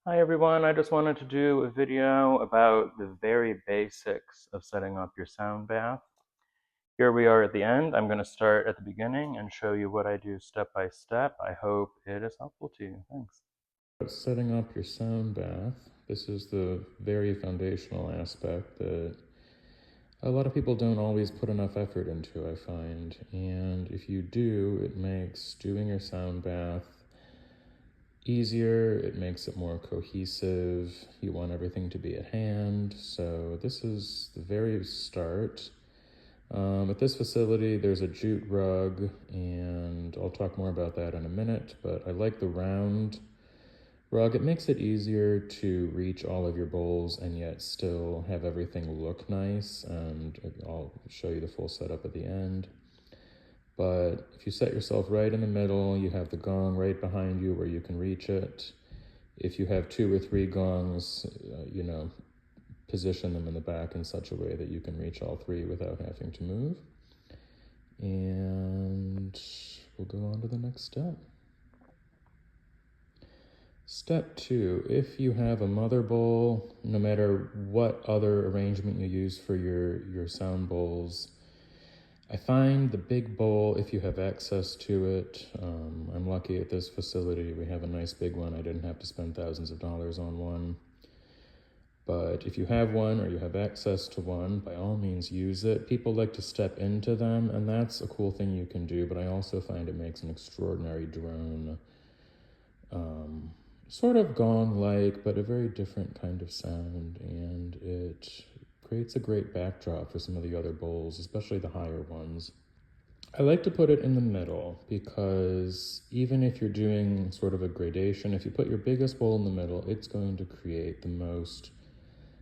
Hi everyone, I just wanted to do a video about the very basics of setting up your sound bath. Here we are at the end. I'm going to start at the beginning and show you what I do step by step. I hope it is helpful to you. Thanks. Setting up your sound bath. This is the very foundational aspect that a lot of people don't always put enough effort into, I find. And if you do, it makes doing your sound bath easier, it makes it more cohesive, you want everything to be at hand. So this is the very start. At this facility, there's a jute rug, and I'll talk more about that in a minute, but I like the round rug. It makes it easier to reach all of your bowls and yet still have everything look nice, and I'll show you the full setup at the end. But if you set yourself right in the middle, you have the gong right behind you where you can reach it. If you have 2 or 3 gongs, position them in the back in such a way that you can reach all 3 without having to move. And we'll go on to the next step. Step 2, if you have a mother bowl, no matter what other arrangement you use for your sound bowls, I find the big bowl, if you have access to it, I'm lucky at this facility, we have a nice big one. I didn't have to spend thousands of dollars on one. But if you have one or you have access to one, by all means use it. People like to step into them, and that's a cool thing you can do, but I also find it makes an extraordinary drone. Sort of gong-like, but a very different kind of sound, and it creates a great backdrop for some of the other bowls, especially the higher ones. I like to put it in the middle because even if you're doing sort of a gradation, if you put your biggest bowl in the middle, it's going to create the most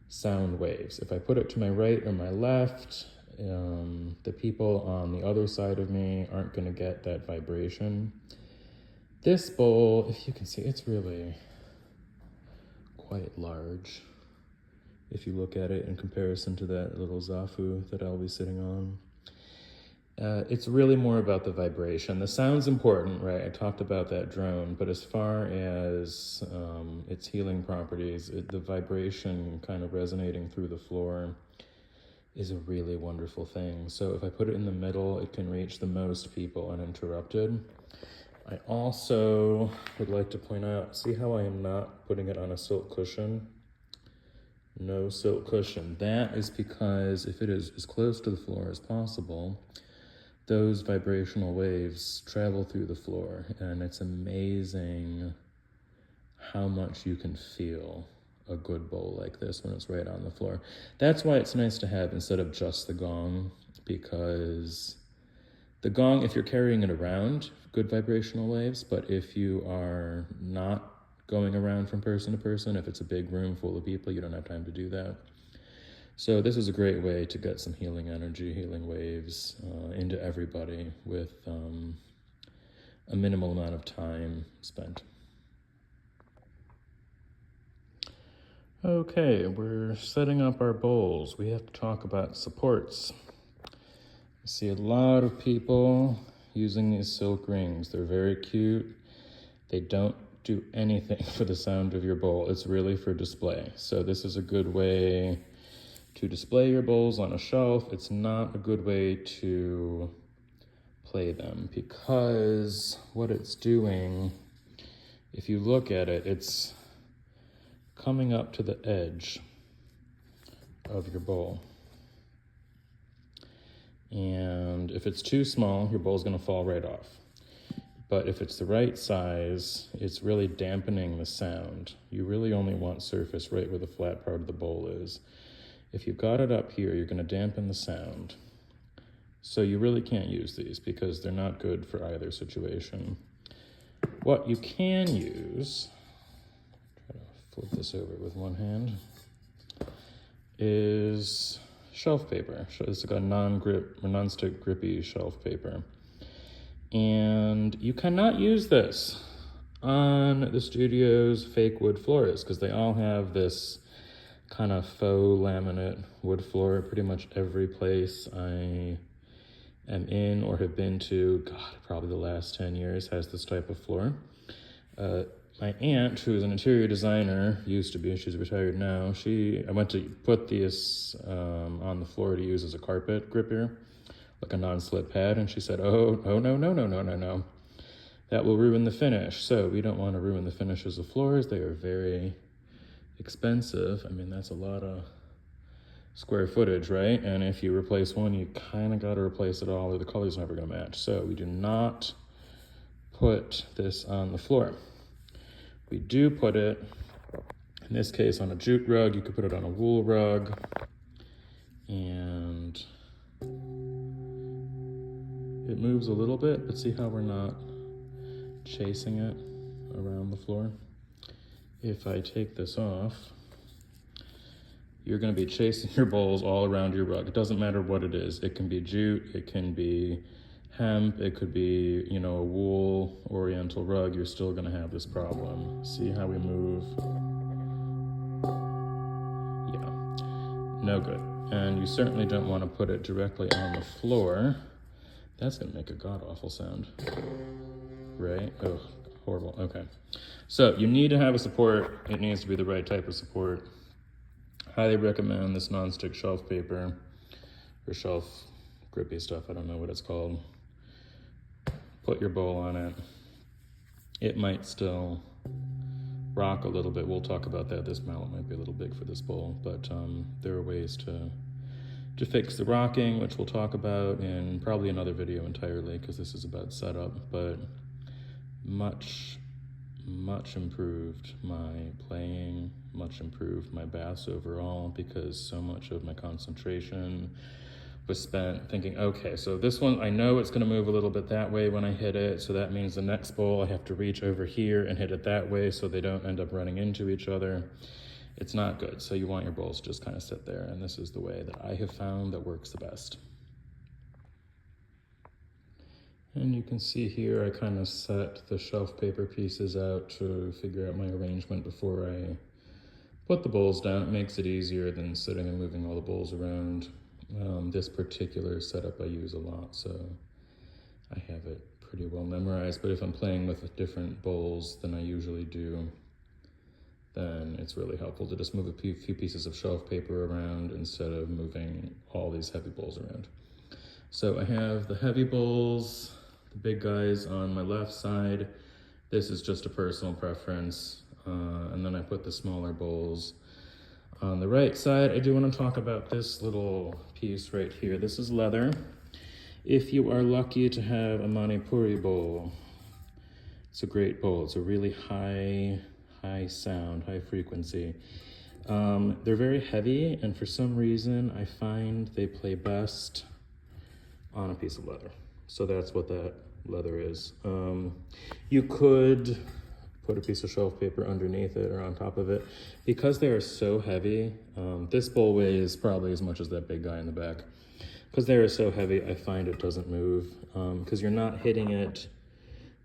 sound waves. If I put it to my right or my left, the people on the other side of me aren't going to get that vibration. This bowl, if you can see, it's really quite large if you look at it in comparison to that little zafu that I'll be sitting on. It's really more about the vibration. The sound's important, right? I talked about that drone, but as far as its healing properties, the vibration kind of resonating through the floor is a really wonderful thing. So if I put it in the middle, it can reach the most people uninterrupted. I also would like to point out, see how I am not putting it on a silk cushion? No silk cushion. That is because if it is as close to the floor as possible, those vibrational waves travel through the floor, and it's amazing how much you can feel a good bowl like this when it's right on the floor. That's why it's nice to have instead of just the gong, because the gong, if you're carrying it around, good vibrational waves, but if you are not going around from person to person, if it's a big room full of people, you don't have time to do that. So this is a great way to get some healing energy, healing waves into everybody with a minimal amount of time spent. Okay, we're setting up our bowls. We have to talk about supports. I see a lot of people using these silk rings. They're very cute. They don't do anything for the sound of your bowl. It's really for display. So this is a good way to display your bowls on a shelf. It's not a good way to play them because what it's doing, if you look at it, it's coming up to the edge of your bowl. And if it's too small, your bowl's gonna fall right off. But if it's the right size, it's really dampening the sound. You really only want surface right where the flat part of the bowl is. If you've got it up here, you're gonna dampen the sound. So you really can't use these because they're not good for either situation. What you can use, try to flip this over with one hand, is shelf paper. It's like a non-grip or non-stick grippy shelf paper. And you cannot use this on the studio's fake wood floors because they all have this kind of faux laminate wood floor. Pretty much every place I am in or have been to, God, probably the last 10 years has this type of floor. my aunt, who's an interior designer, used to be, she's retired now, I went to put these on the floor to use as a carpet gripper, like a non-slip pad, and she said, oh, no. That will ruin the finish. So we don't want to ruin the finishes of floors. They are very expensive. I mean, that's a lot of square footage, right? And if you replace one, you kind of got to replace it all or the color's never going to match. So we do not put this on the floor. We do put it, in this case, on a jute rug. You could put it on a wool rug. And it moves a little bit, but see how we're not chasing it around the floor? If I take this off, you're going to be chasing your bowls all around your rug. It doesn't matter what it is. It can be jute, it can be hemp, it could be, a wool oriental rug. You're still going to have this problem. See how we move? Yeah, no good. And you certainly don't want to put it directly on the floor. That's going to make a god-awful sound. Right? Oh, horrible. Okay. So you need to have a support. It needs to be the right type of support. Highly recommend this nonstick shelf paper or shelf grippy stuff. I don't know what it's called. Put your bowl on it. It might still rock a little bit. We'll talk about that. This mallet might be a little big for this bowl, but there are ways to fix the rocking, which we'll talk about in probably another video entirely, because this is about setup, but much improved my playing, much improved my bass overall, because so much of my concentration was spent thinking, okay, so this one, I know it's going to move a little bit that way when I hit it, so that means the next bowl I have to reach over here and hit it that way so they don't end up running into each other. It's not good. So you want your bowls to just kind of sit there, and this is the way that I have found that works the best. And you can see here I kind of set the shelf paper pieces out to figure out my arrangement before I put the bowls down. It makes it easier than sitting and moving all the bowls around. This particular setup I use a lot, so I have it pretty well memorized. But if I'm playing with different bowls than I usually do, then it's really helpful to just move a few pieces of shelf paper around instead of moving all these heavy bowls around. So I have the heavy bowls, the big guys on my left side. This is just a personal preference. And then I put the smaller bowls on the right side. I do want to talk about this little piece right here. This is leather. If you are lucky to have a Manipuri bowl, it's a great bowl. It's a really high sound, high frequency. They're very heavy, and for some reason I find they play best on a piece of leather. So that's what that leather is. You could put a piece of shelf paper underneath it or on top of it. Because they are so heavy, this bowl weighs probably as much as that big guy in the back. Because they are so heavy, I find it doesn't move. Because you're not hitting it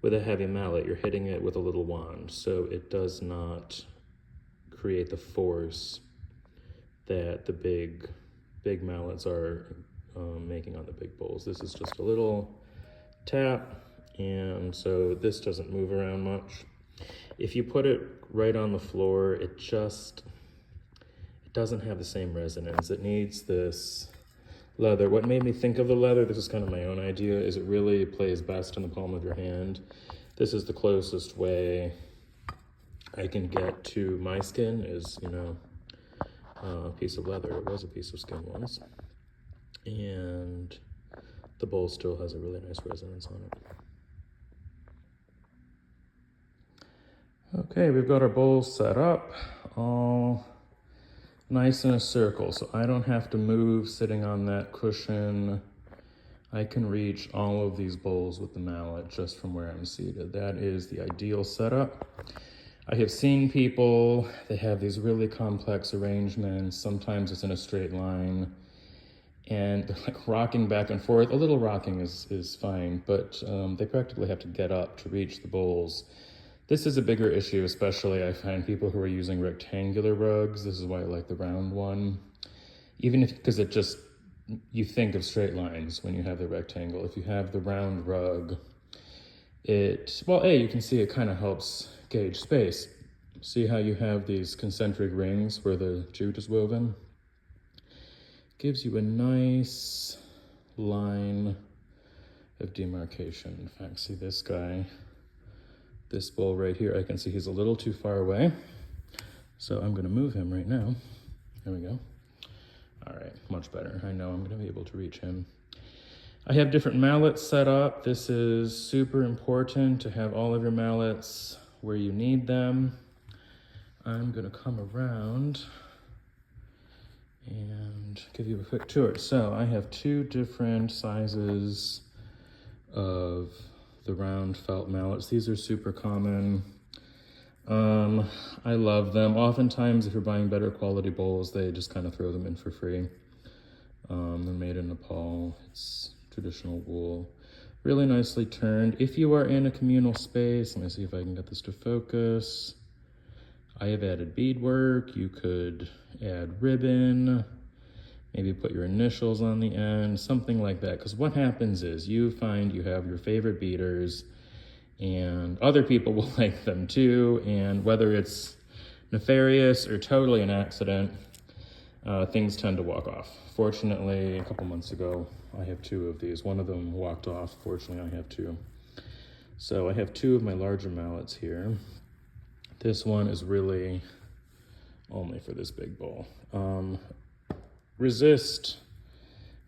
with a heavy mallet, you're hitting it with a little wand, so it does not create the force that the big mallets are making on the big bowls. This is just a little tap, and so this doesn't move around much. If you put it right on the floor, it doesn't have the same resonance. It needs this leather. What made me think of the leather, this is kind of my own idea, is it really plays best in the palm of your hand. This is the closest way I can get to my skin is, a piece of leather. It was a piece of skin once. And the bowl still has a really nice resonance on it. Okay, we've got our bowls set up, all nice in a circle, so I don't have to move sitting on that cushion. I can reach all of these bowls with the mallet just from where I'm seated. That is the ideal setup. I have seen people, they have these really complex arrangements. Sometimes it's in a straight line, and they're like rocking back and forth. A little rocking is fine, but they practically have to get up to reach the bowls. This is a bigger issue, especially I find people who are using rectangular rugs. This is why I like the round one. Because it just, you think of straight lines when you have the rectangle. If you have the round rug, you can see it kind of helps gauge space. See how you have these concentric rings where the jute is woven? Gives you a nice line of demarcation. In fact, see this guy, this bowl right here, I can see he's a little too far away. So I'm gonna move him right now. There we go. All right, much better. I know I'm gonna be able to reach him. I have different mallets set up. This is super important to have all of your mallets where you need them. I'm gonna come around and give you a quick tour. So I have 2 different sizes of the round felt mallets. These are super common. I love them. Oftentimes, if you're buying better quality bowls, they just kind of throw them in for free. They're made in Nepal. It's traditional wool. Really nicely turned. If you are in a communal space, let me see if I can get this to focus. I have added beadwork. You could add ribbon, maybe put your initials on the end, something like that. Because what happens is you find you have your favorite beaders and other people will like them too. And whether it's nefarious or totally an accident, things tend to walk off. Fortunately, a couple months ago, I have 2 of these. One of them walked off. Fortunately, I have 2. So I have 2 of my larger mallets here. This one is really only for this big bowl. Resist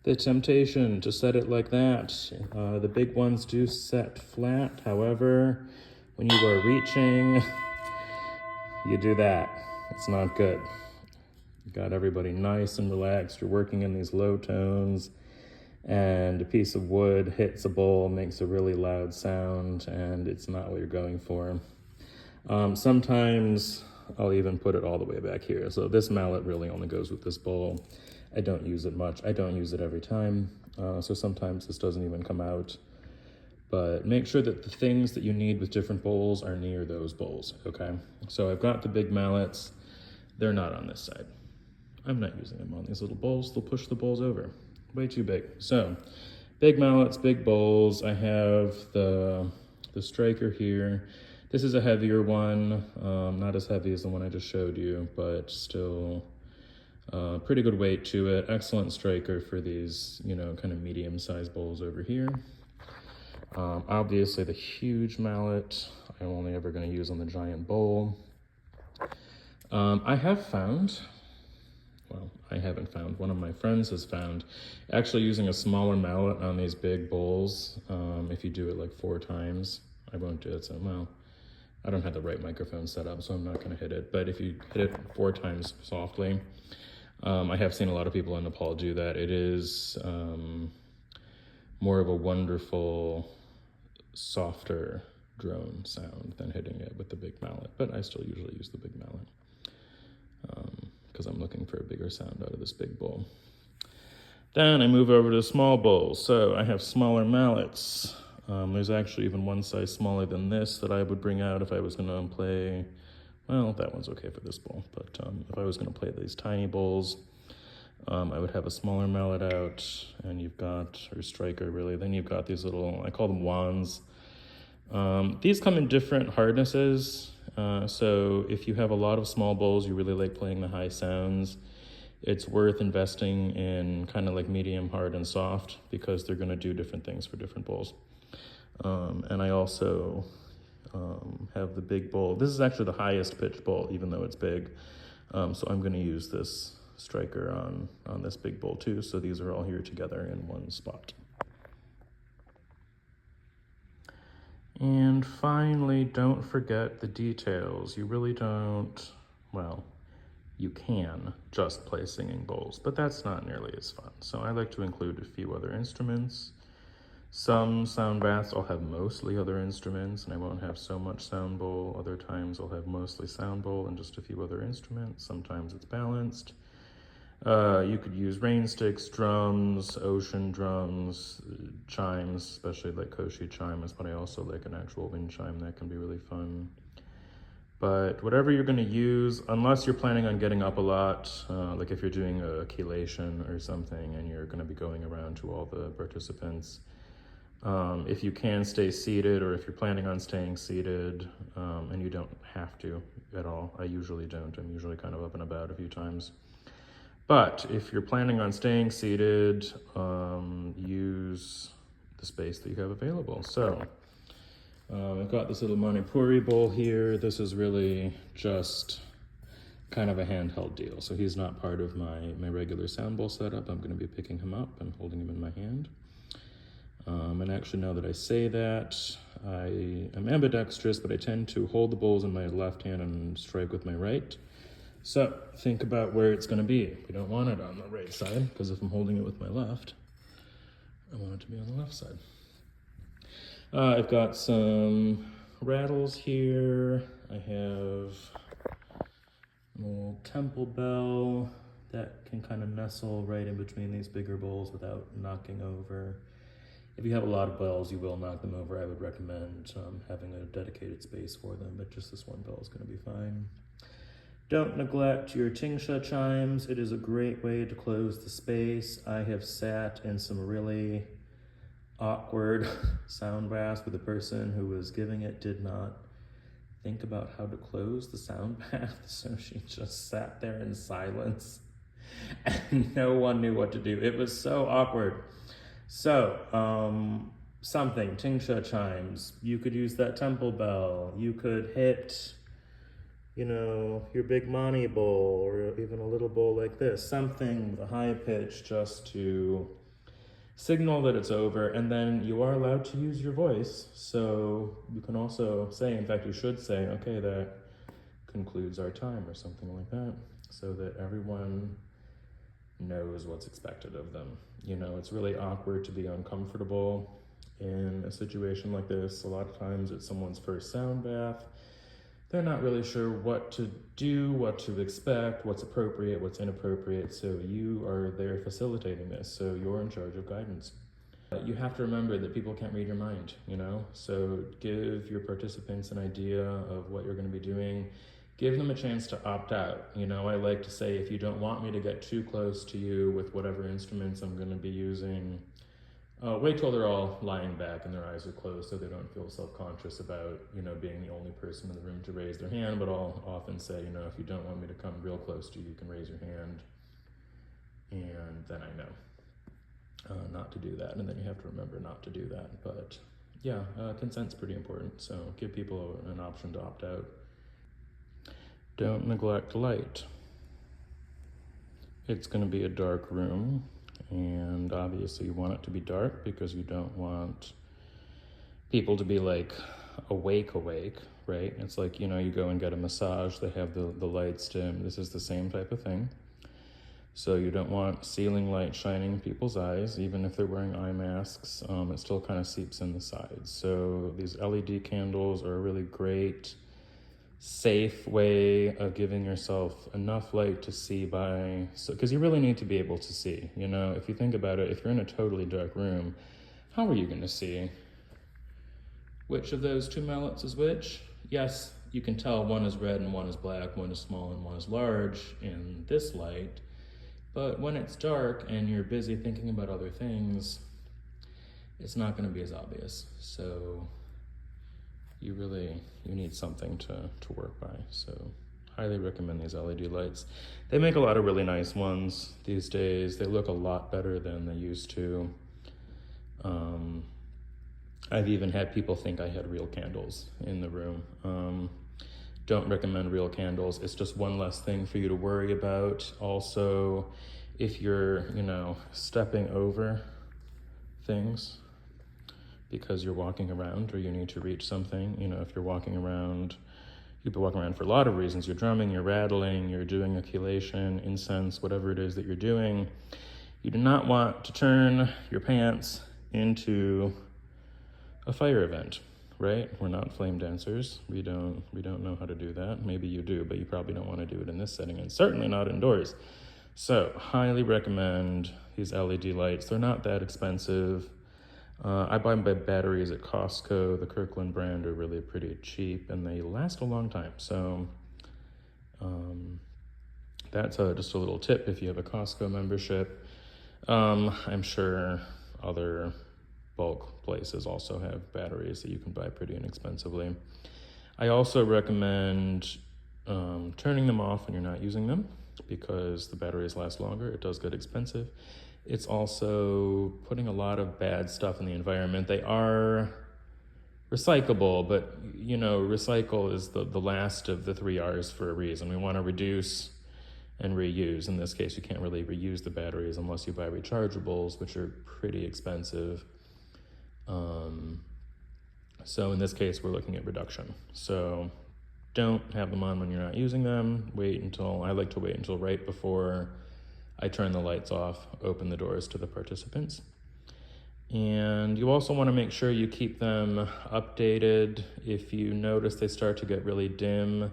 the temptation to set it like that. The big ones do set flat. However, when you are reaching, you do that. It's not good. You got everybody nice and relaxed. You're working in these low tones, and a piece of wood hits a bowl, makes a really loud sound, and it's not what you're going for. Sometimes I'll even put it all the way back here. So this mallet really only goes with this bowl. I don't use it much. I don't use it every time. So sometimes this doesn't even come out. But make sure that the things that you need with different bowls are near those bowls, okay? So I've got the big mallets. They're not on this side. I'm not using them on these little bowls. They'll push the bowls over. Way too big. So big mallets, big bowls. I have the striker here. This is a heavier one, not as heavy as the one I just showed you, but still pretty good weight to it. Excellent striker for these, kind of medium-sized bowls over here. Obviously the huge mallet, I'm only ever going to use on the giant bowl. I haven't found, one of my friends has found actually using a smaller mallet on these big bowls. If you do it like 4 times, I won't do it, so I don't have the right microphone set up, so I'm not going to hit it. But if you hit it 4 times softly, I have seen a lot of people in Nepal do that. It is more of a wonderful, softer drone sound than hitting it with the big mallet. But I still usually use the big mallet because I'm looking for a bigger sound out of this big bowl. Then I move over to the small bowls. So I have smaller mallets. There's actually even one size smaller than this that I would bring out if I was going to play. Well, that one's okay for this bowl, but if I was going to play these tiny bowls, I would have a smaller mallet out, and you've got, or striker really, then you've got these little, I call them wands. These come in different hardnesses, so if you have a lot of small bowls, you really like playing the high sounds, it's worth investing in kind of like medium, hard, and soft, because they're going to do different things for different bowls. And I also have the big bowl. This is actually the highest pitched bowl, even though it's big. So I'm going to use this striker on this big bowl too. So these are all here together in one spot. And finally, don't forget the details. You really don't, well, you can just play singing bowls, but that's not nearly as fun. So I like to include a few other instruments. Some sound baths I'll have mostly other instruments and I won't have so much sound bowl. Other times I'll have mostly sound bowl and just a few other instruments. Sometimes it's balanced. You could use rain sticks, drums, ocean drums, chimes, especially like Koshi chimes, but I also like an actual wind chime. That can be really fun. But whatever you're going to use, unless you're planning on getting up a lot, like if you're doing a chelation or something and you're going to be going around to all the participants, If you can stay seated, or if you're planning on staying seated, and you don't have to at all, I usually don't. I'm usually kind of up and about a few times. But if you're planning on staying seated, use the space that you have available. So I've got this little Manipuri bowl here. This is really just kind of a handheld deal. So he's not part of my regular sound bowl setup. I'm going to be picking him up and holding him in my hand. And actually, now that I say that, I am ambidextrous, but I tend to hold the bowls in my left hand and strike with my right. So think about where it's going to be. We don't want it on the right side, because if I'm holding it with my left, I want it to be on the left side. I've got some rattles here. I have an old temple bell that can kind of nestle right in between these bigger bowls without knocking over. If you have a lot of bells, you will knock them over. I would recommend having a dedicated space for them, but just this one bell is going to be fine. Don't neglect your tingsha chimes. It is a great way to close the space. I have sat in some really awkward sound baths where the person who was giving it did not think about how to close the sound bath, so she just sat there in silence and no one knew what to do. It was so awkward. So, something, tingsha chimes. You could use that temple bell. You could hit, your big mani bowl, or even a little bowl like this. Something with a high pitch just to signal that it's over. And then you are allowed to use your voice. So you can also say, in fact, you should say, okay, that concludes our time, or something like that, so that everyone knows what's expected of them. It's really awkward to be uncomfortable in a situation like this. A lot of times it's someone's first sound bath. They're not really sure what to do, what to expect, what's appropriate, what's inappropriate. So you are there facilitating this. So you're in charge of guidance. You have to remember that people can't read your mind, So give your participants an idea of what you're going to be doing. Give them a chance to opt out. I like to say, if you don't want me to get too close to you with whatever instruments I'm going to be using, wait till they're all lying back and their eyes are closed, so they don't feel self-conscious about, being the only person in the room to raise their hand. But I'll often say, if you don't want me to come real close to you, you can raise your hand, and then I know not to do that. And then you have to remember not to do that. But yeah, consent's pretty important. So give people an option to opt out. Don't neglect light. It's going to be a dark room, and obviously you want it to be dark because you don't want people to be like awake, right? It's like, you go and get a massage, they have the lights dim. This is the same type of thing. So you don't want ceiling light shining in people's eyes. Even if they're wearing eye masks, it still kind of seeps in the sides. So these LED candles are a really great, safe way of giving yourself enough light to see because you really need to be able to see. If you think about it, if you're in a totally dark room, how are you going to see which of those two mallets is which? Yes, you can tell one is red and one is black, one is small and one is large in this light, but when it's dark and you're busy thinking about other things, it's not going to be as obvious. So you need something to work by. So highly recommend these LED lights. They make a lot of really nice ones these days. They look a lot better than they used to. I've even had people think I had real candles in the room. Don't recommend real candles. It's just one less thing for you to worry about. Also, if you're, stepping over things because you're walking around or you need to reach something, if you're walking around, you've been walking around for a lot of reasons. You're drumming, you're rattling, you're doing a collation, incense, whatever it is that you're doing. You do not want to turn your pants into a fire event, right? We're not flame dancers. We don't know how to do that. Maybe you do, but you probably don't want to do it in this setting, and certainly not indoors. So highly recommend these LED lights. They're not that expensive. I buy my batteries at Costco. The Kirkland brand are really pretty cheap, and they last a long time. So that's just a little tip if you have a Costco membership. I'm sure other bulk places also have batteries that you can buy pretty inexpensively. I also recommend turning them off when you're not using them because the batteries last longer. It does get expensive. It's also putting a lot of bad stuff in the environment. They are recyclable, but recycle is the last of the 3 R's for a reason. We want to reduce and reuse. In this case, you can't really reuse the batteries unless you buy rechargeables, which are pretty expensive. So in this case, we're looking at reduction. So don't have them on when you're not using them. I like to wait until right before I turn the lights off, open the doors to the participants. And you also want to make sure you keep them updated. If you notice they start to get really dim,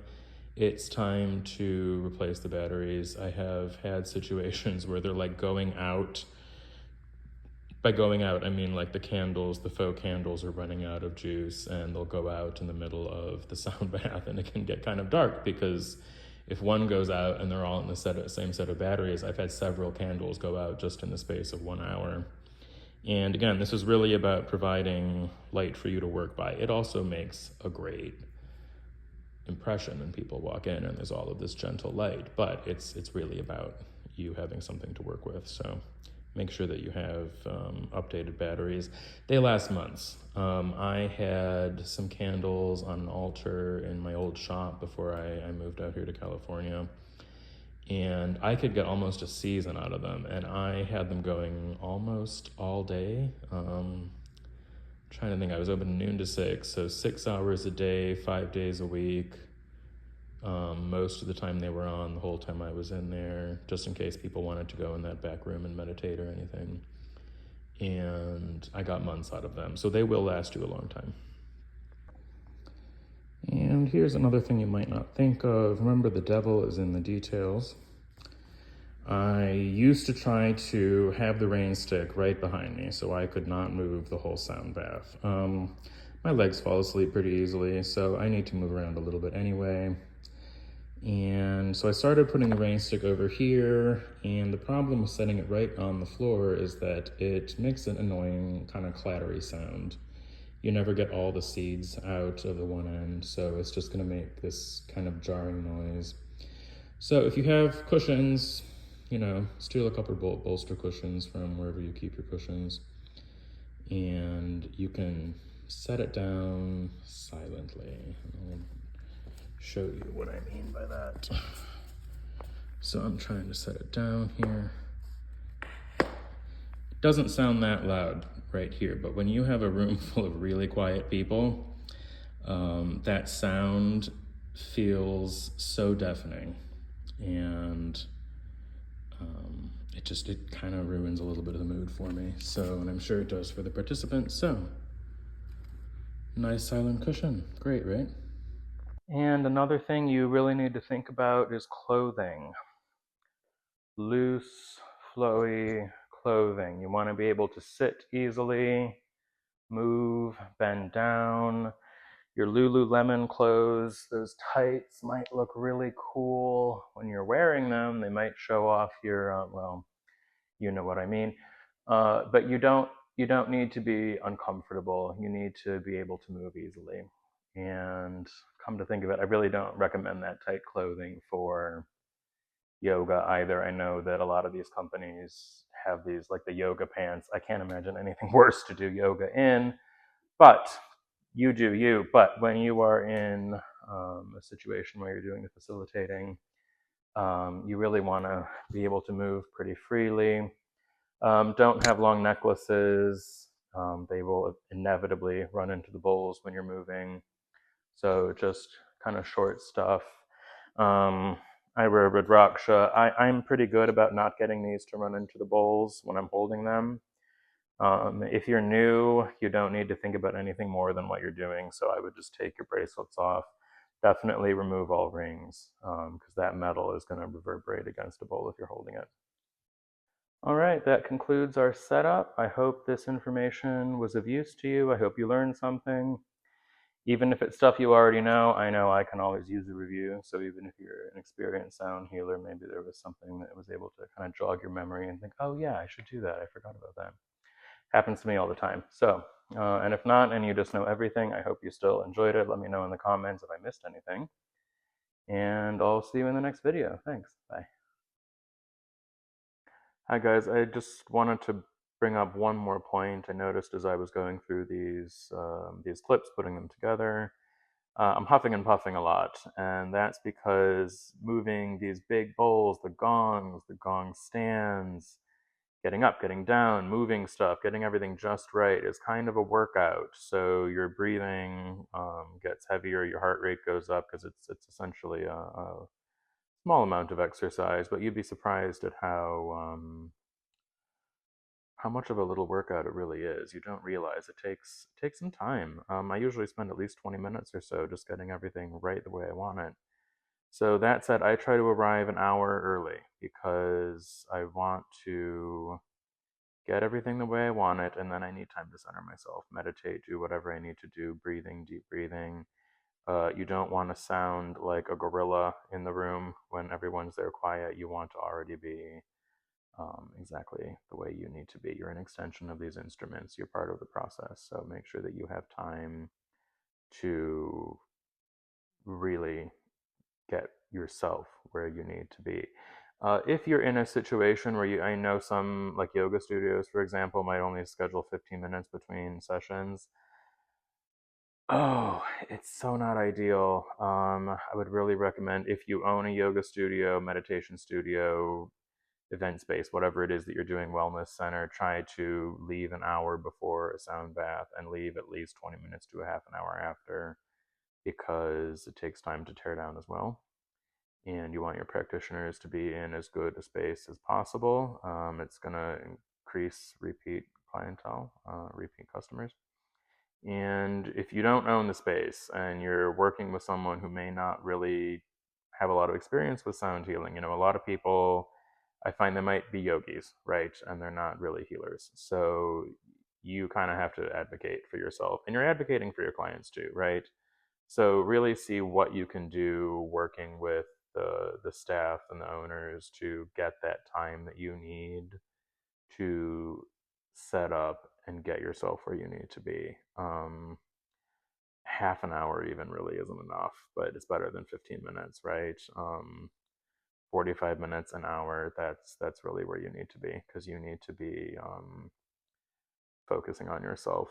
it's time to replace the batteries. I have had situations where they're like going out. By going out, I mean like the faux candles are running out of juice and they'll go out in the middle of the sound bath, and it can get kind of dark because if one goes out and they're all in the same set of batteries, I've had several candles go out just in the space of 1 hour. And again, this is really about providing light for you to work by. It also makes a great impression when people walk in and there's all of this gentle light, but it's really about you having something to work with. So make sure that you have updated batteries. They last months. I had some candles on an altar in my old shop before I moved out here to California, and I could get almost a season out of them, and I had them going almost all day. Trying to think, I was open noon to 6, so 6 hours a day, 5 days a week. Most of the time they were on the whole time I was in there, just in case people wanted to go in that back room and meditate or anything. And I got months out of them, so they will last you a long time. And here's another thing you might not think of. Remember, the devil is in the details. I used to try to have the rain stick right behind me so I could not move the whole sound bath. My legs fall asleep pretty easily, so I need to move around a little bit anyway. And so I started putting the rain stick over here, and the problem with setting it right on the floor is that it makes an annoying kind of clattery sound. You never get all the seeds out of the one end, so it's just going to make this kind of jarring noise. So if you have cushions, steal a couple of bolster cushions from wherever you keep your cushions, and you can set it down silently. I'll show you what I mean by that. So I'm trying to set it down here. It doesn't sound that loud right here, but when you have a room full of really quiet people, that sound feels so deafening, and it kind of ruins a little bit of the mood for me. So, and I'm sure it does for the participants. So, nice silent cushion. Great, right? And another thing you really need to think about is clothing. Loose, flowy clothing. You want to be able to sit easily, move, bend down. Your Lululemon clothes, those tights might look really cool when you're wearing them. They might show off your, you know what I mean. But you don't need to be uncomfortable. You need to be able to move easily. And come to think of it, I really don't recommend that tight clothing for yoga either. I know that a lot of these companies have these, like the yoga pants. I can't imagine anything worse to do yoga in, but you do you. But when you are in a situation where you're doing the facilitating, you really want to be able to move pretty freely. Don't have long necklaces. They will inevitably run into the bowls when you're moving. So just kind of short stuff. I wear Rudraksha. I'm pretty good about not getting these to run into the bowls when I'm holding them. If you're new, you don't need to think about anything more than what you're doing. So I would just take your bracelets off. Definitely remove all rings because that metal is going to reverberate against a bowl if you're holding it. All right, that concludes our setup. I hope this information was of use to you. I hope you learned something. Even if it's stuff you already know I can always use a review. So even if you're an experienced sound healer, maybe there was something that was able to kind of jog your memory and think, oh yeah, I should do that. I forgot about that. Happens to me all the time. So, and if not, and you just know everything, I hope you still enjoyed it. Let me know in the comments if I missed anything. And I'll see you in the next video. Thanks. Bye. Hi guys, I just wanted to bring up one more point I noticed as I was going through these clips, putting them together. I'm huffing and puffing a lot, and that's because moving these big bowls, the gong stands, getting up, getting down, moving stuff, getting everything just right is kind of a workout. So your breathing gets heavier, your heart rate goes up because it's essentially a small amount of exercise. But you'd be surprised at how much of a little workout it really is. You don't realize it takes some time. I usually spend at least 20 minutes or so just getting everything right the way I want it. So that said, I try to arrive an hour early because I want to get everything the way I want it, and then I need time to center myself, meditate, do whatever I need to do, breathing, deep breathing. You don't want to sound like a gorilla in the room when everyone's there quiet. You want to already be exactly the way you need to be. You're an extension of these instruments. You're part of the process. So make sure that you have time to really get yourself where you need to be. If you're in a situation where I know some like yoga studios, for example, might only schedule 15 minutes between sessions. Oh, it's so not ideal. I would really recommend if you own a yoga studio, meditation studio, event space, whatever it is that you're doing, wellness center, try to leave an hour before a sound bath and leave at least 20 minutes to a half an hour after because it takes time to tear down as well. And you want your practitioners to be in as good a space as possible. It's going to increase repeat clientele, repeat customers. And if you don't own the space and you're working with someone who may not really have a lot of experience with sound healing, a lot of people, I find they might be yogis, right? And they're not really healers. So you kind of have to advocate for yourself, and you're advocating for your clients too, right? So really see what you can do working with the staff and the owners to get that time that you need to set up and get yourself where you need to be. Half an hour even really isn't enough, but it's better than 15 minutes, right? 45 minutes, an hour, that's really where you need to be, because you need to be focusing on yourself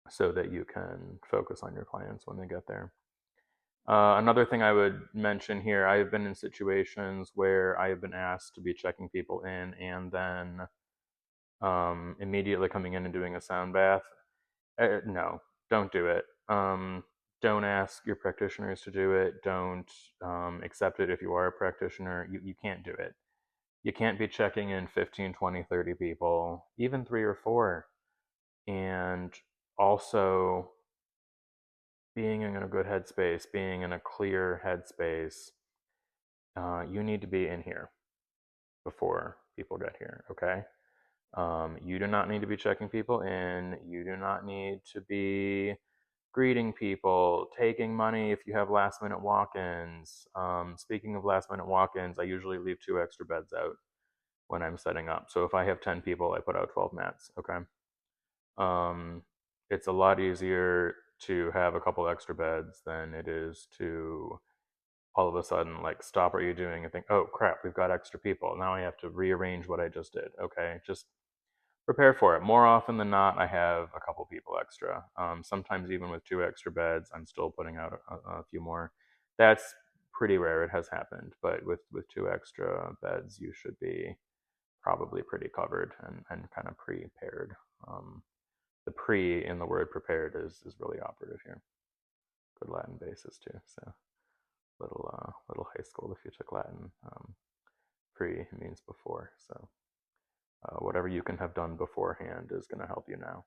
so that you can focus on your clients when they get there. Another thing I would mention here, I have been in situations where I have been asked to be checking people in and then immediately coming in and doing a sound bath. No, don't do it. Don't ask your practitioners to do it. Don't accept it if you are a practitioner. You can't do it. You can't be checking in 15, 20, 30 people, even 3 or 4. And also being in a good headspace, being in a clear headspace, you need to be in here before people get here, okay? You do not need to be checking people in. You do not need to be greeting people, taking money if you have last minute walk ins. Speaking of last minute walk ins, I usually leave 2 extra beds out when I'm setting up. So if I have 10 people, I put out 12 mats, okay? It's a lot easier to have a couple extra beds than it is to all of a sudden like stop what you're doing and think, oh crap, we've got extra people. Now I have to rearrange what I just did. Okay, just prepare for it. More often than not, I have a couple people extra. Sometimes even with 2 extra beds, I'm still putting out a few more. That's pretty rare. It has happened, but with 2 extra beds, you should be probably pretty covered and kind of prepared. The pre in the word prepared is really operative here. Good Latin basis too. So little high school if you took Latin. Pre means before. So whatever you can have done beforehand is going to help you now.